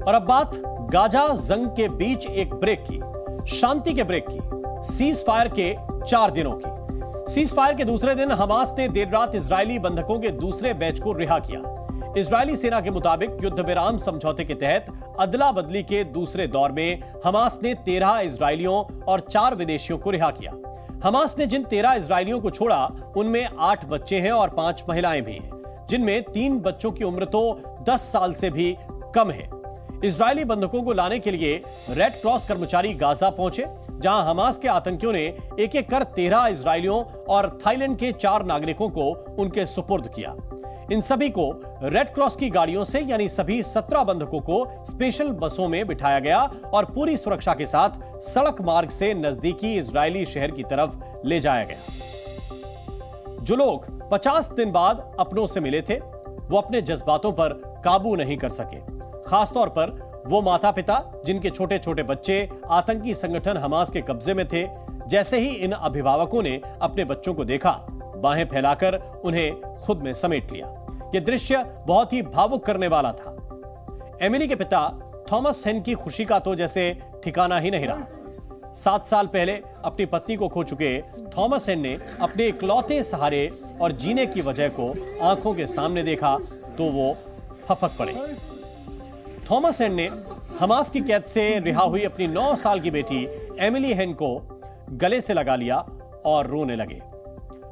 और अब बात गाजा जंग के बीच एक ब्रेक की, शांति के ब्रेक की, सीज फायर के 4 दिनों की। सीज फायर के दूसरे दिन हमास ने देर रात इजरायली बंधकों के दूसरे बैच को रिहा किया। इजरायली सेना के मुताबिक युद्ध विराम समझौते के तहत अदला बदली के दूसरे दौर में हमास ने 13 इजरायलियों और 4 विदेशियों को रिहा किया। हमास ने जिन 13 इजरायलियों को छोड़ा उनमें 8 बच्चे हैं और 5 महिलाएं भी हैं, जिनमें 3 बच्चों की उम्र तो 10 साल से भी कम है। इजरायली बंधकों को लाने के लिए रेड क्रॉस कर्मचारी गाजा पहुंचे, जहां हमास के आतंकियों ने एक एक कर 13 इजरायलियों और थाईलैंड के 4 नागरिकों को उनके सुपुर्द किया। इन सभी को रेड क्रॉस की गाड़ियों से, यानी सभी 17 बंधकों को स्पेशल बसों में बिठाया गया और पूरी सुरक्षा के साथ सड़क मार्ग से नजदीकी इजरायली शहर की तरफ ले जाया गया। जो लोग 50 दिन बाद अपनों से मिले थे, वो अपने जज्बातों पर काबू नहीं कर सके। खासतौर पर वो माता पिता जिनके छोटे छोटे बच्चे आतंकी संगठन हमास के कब्जे में थे। जैसे ही इन अभिभावकों ने अपने बच्चों को देखा, बाहें फैलाकर उन्हें खुद में समेट लिया। यह दृश्य बहुत ही भावुक करने वाला था। एमिली के पिता थॉमस हेन की खुशी का तो जैसे ठिकाना ही नहीं रहा। 7 साल पहले अपनी पत्नी को खो चुके थॉमस हेन ने अपने इकलौते सहारे और जीने की वजह को आंखों के सामने देखा तो वो फपक पड़े। थॉमस हेन ने हमास की कैद से रिहा हुई अपनी 9 साल की बेटी एमिली हेन को गले से लगा लिया और रोने लगे।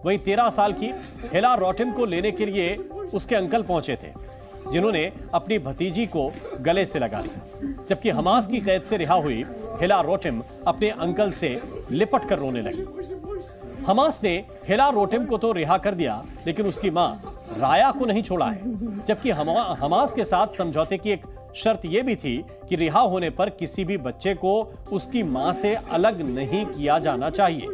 वहीं 13 साल की हेला रोटिम को लेने के लिए उसके अंकल पहुंचे थे, जिन्होंने अपनी भतीजी को गले से लगा लिया। जबकि हमास की कैद से रिहा हुई हेला रोटिम अपने अंकल से लिपट कर रोने लगी। हमास ने हेला रोटिम को तो रिहा कर दिया, लेकिन उसकी मां राया को नहीं छोड़ा है। जबकि हमास के साथ समझौते की एक शर्त यह भी थी कि रिहा होने पर किसी भी बच्चे को उसकी मां से अलग नहीं किया जाना चाहिए।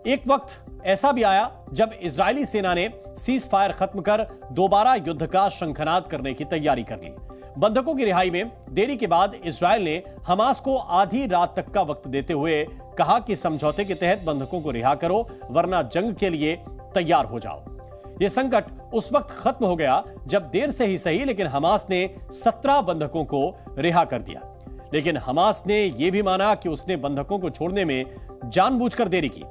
एक वक्त ऐसा भी आया जब इजरायली सेना ने सीज फायर खत्म कर दोबारा युद्ध का शंखनाद करने की तैयारी कर ली। बंधकों की रिहाई में देरी के बाद इजरायल ने हमास को आधी रात तक का वक्त देते हुए कहा कि समझौते के तहत बंधकों को रिहा करो, वरना जंग के लिए तैयार हो जाओ। यह संकट उस वक्त खत्म हो गया जब देर से ही सही, लेकिन हमास ने 17 बंधकों को रिहा कर दिया। लेकिन हमास ने यह भी माना कि उसने बंधकों को छोड़ने में जानबूझकर देरी की।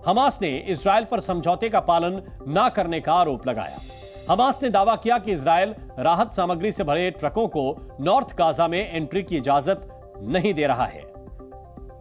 हमास ने इजरायल पर समझौते का पालन न करने का आरोप लगाया। हमास ने दावा किया कि इजरायल राहत सामग्री से भरे ट्रकों को नॉर्थ गाजा में एंट्री की इजाजत नहीं दे रहा है।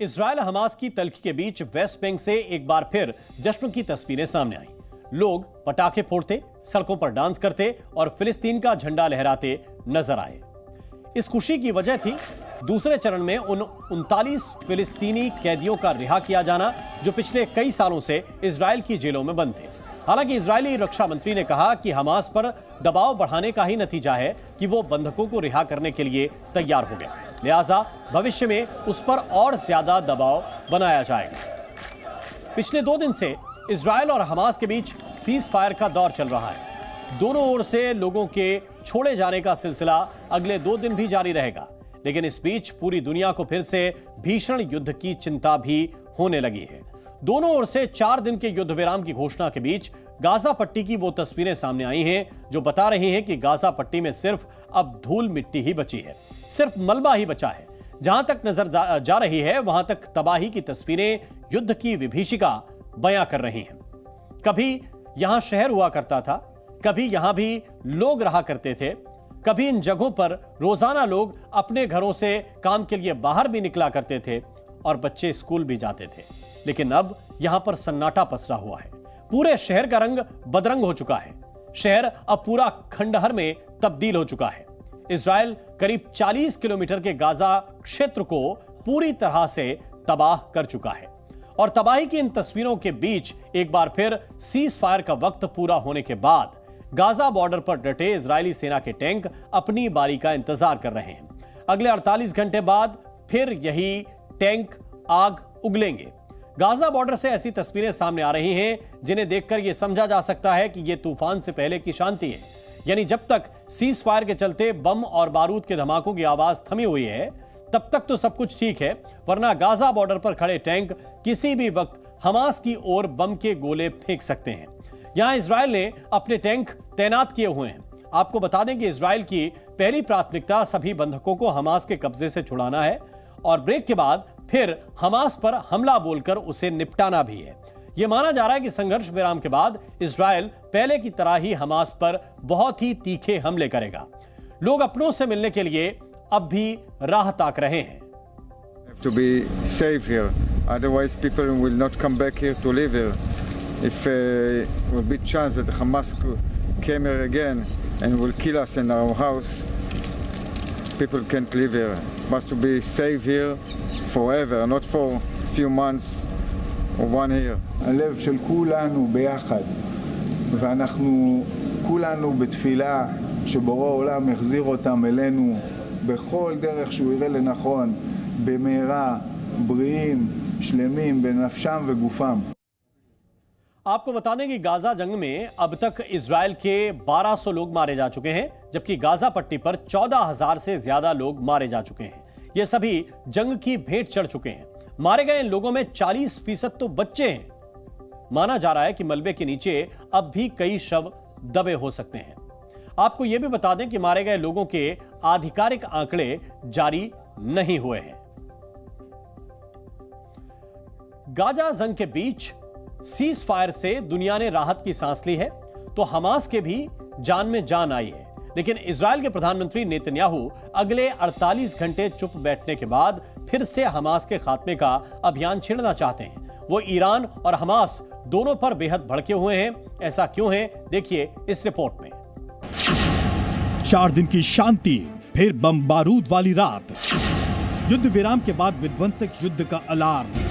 इजरायल हमास की तल्खी के बीच वेस्ट बैंक से एक बार फिर जश्न की तस्वीरें सामने आई। लोग पटाखे फोड़ते, सड़कों पर डांस करते और फिलिस्तीन का झंडा लहराते नजर आए। इस खुशी की वजह थी दूसरे चरण में उन 39 फिलिस्तीनी कैदियों का रिहा किया जाना, जो पिछले कई सालों से इजरायल की जेलों में बंद थे। हालांकि इजरायली रक्षा मंत्री ने कहा कि हमास पर दबाव बढ़ाने का ही नतीजा है कि वो बंधकों को रिहा करने के लिए तैयार हो गया, लिहाजा भविष्य में उस पर और ज्यादा दबाव बनाया जाएगा। पिछले 2 दिन से इजरायल और हमास के बीच सीज फायर का दौर चल रहा है। दोनों ओर से लोगों के छोड़े जाने का सिलसिला अगले 2 दिन भी जारी रहेगा। लेकिन इस बीच पूरी दुनिया को फिर से भीषण युद्ध की चिंता भी होने लगी है। दोनों ओर से 4 दिन के युद्ध विराम की घोषणा के बीच गाजा पट्टी की वो तस्वीरें सामने आई हैं जो बता रही हैं कि गाजा पट्टी में सिर्फ अब धूल मिट्टी ही बची है, सिर्फ मलबा ही बचा है। जहां तक नजर जा रही है, वहां तक तबाही की तस्वीरें युद्ध की विभीषिका बयां कर रही हैं। कभी यहां शहर हुआ करता था, कभी यहां भी लोग रहा करते थे, कभी इन जगहों पर रोजाना लोग अपने घरों से काम के लिए बाहर भी निकला करते थे और बच्चे स्कूल भी जाते थे। लेकिन अब यहां पर सन्नाटा पसरा हुआ है। पूरे शहर का रंग बदरंग हो चुका है। शहर अब पूरा खंडहर में तब्दील हो चुका है। इजरायल करीब 40 किलोमीटर के गाजा क्षेत्र को पूरी तरह से तबाह कर चुका है। और तबाही की इन तस्वीरों के बीच एक बार फिर सीज फायर का वक्त पूरा होने के बाद गाजा बॉर्डर पर डटे इजरायली सेना के टैंक अपनी बारी का इंतजार कर रहे हैं। अगले 48 घंटे बाद फिर यही टैंक आग उगलेंगे। गाजा बॉर्डर से ऐसी तस्वीरें सामने आ रही हैं जिन्हें देखकर यह समझा जा सकता है कि यह तूफान से पहले की शांति है। यानी जब तक सीज फायर के चलते बम और बारूद के धमाकों की आवाज थमी हुई है तब तक तो सब कुछ ठीक है, वरना गाजा बॉर्डर पर खड़े टैंक किसी भी वक्त हमास की ओर बम के गोले फेंक सकते हैं। यहां इजराइल ने अपने टैंक तैनात किए हुए हैं। आपको बता दें कि इजराइल की पहली प्राथमिकता सभी बंधकों को हमास के कब्जे से छुड़ाना है और ब्रेक के बाद फिर हमास पर हमला बोलकर उसे निपटाना भी है। यह माना जा रहा है कि संघर्ष विराम के बाद इजराइल पहले की तरह ही हमास पर बहुत ही तीखे हमले करेगा। लोग अपनों से मिलने के लिए अब भी राह ताक रहे हैं। To be safe here, otherwise people will not come back here to live here. If will be chance that Hamas came here again and will kill us in our house, people can't live here. It must be safe here forever, not for few months or 1 year. הלב של כולנו ביחד, ואנחנו כולנו בתפילה שבורא העולם יחזיר אותם אלינו בכל דרך שהוא יראה לנכון, במהרה, בריאים, שלמים בנפשם וגופם. आपको बता दें कि Gaza जंग में अब तक Israel के 1200 लोग मारे जा चुके हैं, जबकि गाजा पट्टी पर 14,000 से ज्यादा लोग मारे जा चुके हैं। ये सभी जंग की भेंट चढ़ चुके हैं। मारे गए इन लोगों में 40% तो बच्चे हैं। माना जा रहा है कि मलबे के नीचे अब भी कई शव दबे हो सकते हैं। आपको यह भी बता दें कि मारे गए लोगों के आधिकारिक आंकड़े जारी नहीं हुए हैं। गाजा जंग के बीच सीज फायर से दुनिया ने राहत की सांस ली है तो हमास के भी जान में जान आई है, लेकिन इजराइल के प्रधानमंत्री नेतन्याहू अगले 48 घंटे चुप बैठने के बाद फिर से हमास के खात्मे का अभियान छेड़ना चाहते हैं। वो ईरान और हमास दोनों पर बेहद भड़के हुए हैं। ऐसा क्यों है, देखिए इस रिपोर्ट में। 4 दिन की शांति, फिर बम बारूद वाली रात, युद्ध विराम के बाद विध्वंसक युद्ध का अलार्म,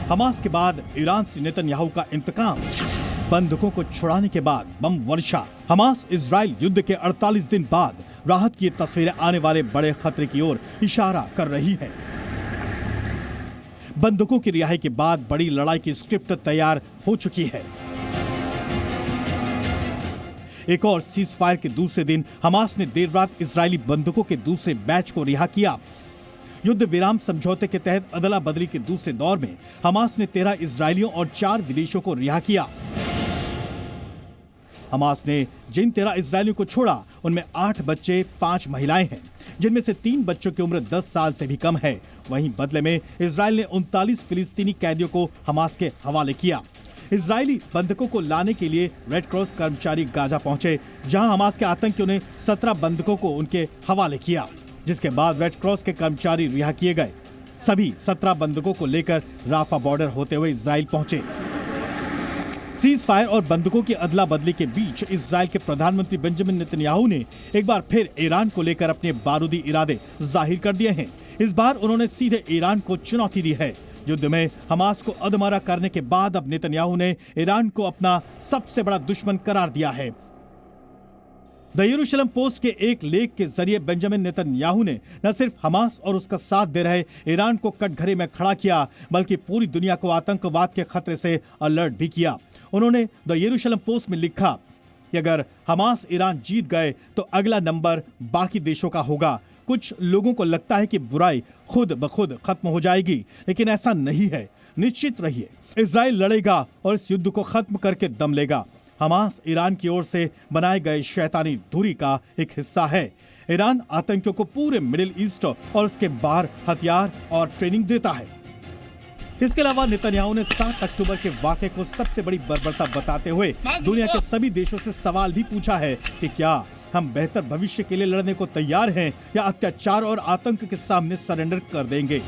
हमास के बाद ईरान से नेतन्याहू का इंतकाम, बंधकों को छुड़ाने के बाद बम वर्षा, हमास इजराइल युद्ध के 48 दिन बाद राहत की तस्वीरें आने वाले बड़े खतरे की ओर इशारा कर रही है। बंधकों की रिहाई के बाद बड़ी लड़ाई की स्क्रिप्ट तैयार हो चुकी है। एक और सीज फायर के दूसरे दिन हमास ने देर रात इजरायली बंधकों के दूसरे बैच को रिहा किया। युद्ध विराम समझौते के तहत अदला बदली के दूसरे दौर में हमास ने 13 इजरायलियों और 4 विदेशियों को रिहा किया। हमास ने जिन 13 इजरायलियों को छोड़ा उनमें 8 बच्चे, 5 महिलाएं हैं, जिनमें से 3 बच्चों की उम्र 10 साल से भी कम है। वहीं बदले में इजराइल ने 39 फिलिस्तीनी कैदियों को हमास के हवाले किया। इजरायली बंधकों को लाने के लिए रेड क्रॉस कर्मचारी गाजा पहुंचे, जहां हमास के आतंकियों ने 17 बंधकों को उनके हवाले किया, जिसके बाद रेड क्रॉस के कर्मचारी रिहा किए गए। सभी 17 बंधकों को लेकर राफा बॉर्डर होते हुए इजराइल पहुंचे। सीज फायर और बंधकों की अदला बदली के बीच इजराइल के प्रधानमंत्री बेंजामिन नेतन्याहू ने एक बार फिर ईरान को लेकर अपने बारूदी इरादे जाहिर कर दिए हैं। इस बार उन्होंने सीधे ईरान को चुनौती दी है। युद्ध में हमास को अधमरा करने के बाद अब नेतन्याहू ने ईरान को अपना सबसे बड़ा दुश्मन करार दिया है। द यरूशलेम पोस्ट के एक लेख के जरिए बेंजामिन नेतन्याहू ने न सिर्फ हमास और उसका साथ दे रहे ईरान को कटघरे में खड़ा किया, बल्कि पूरी दुनिया को आतंकवाद के खतरे से अलर्ट भी किया। उन्होंने द यरूशलेम पोस्ट में लिखा कि अगर हमास ईरान जीत गए तो अगला नंबर बाकी देशों का होगा। कुछ लोगों को लगता है कि बुराई खुद ब खुद खत्म हो जाएगी, लेकिन ऐसा नहीं है। निश्चित रहिए, इजराइल लड़ेगा और इस युद्ध को खत्म करके दम लेगा। हमास ईरान की ओर से बनाए गए शैतानी धुरी का एक हिस्सा है। ईरान आतंकियों को पूरे मिडिल ईस्ट और उसके बाहर हथियार और ट्रेनिंग देता है। इसके अलावा नेतन्याहू ने 7 अक्टूबर के वाक़े को सबसे बड़ी बर्बरता बताते हुए दुनिया के सभी देशों से सवाल भी पूछा है कि क्या हम बेहतर भविष्य के लिए लड़ने को तैयार हैं या अत्याचार और आतंक के सामने सरेंडर कर देंगे।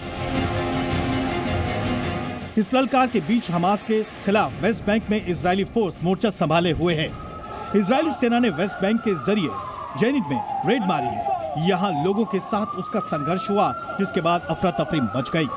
इस ललकार के बीच हमास के खिलाफ वेस्ट बैंक में इजरायली फोर्स मोर्चा संभाले हुए है। इजरायली सेना ने वेस्ट बैंक के जरिए जेनिन में रेड मारी है। यहाँ लोगों के साथ उसका संघर्ष हुआ, जिसके बाद अफरा तफरी मच गई।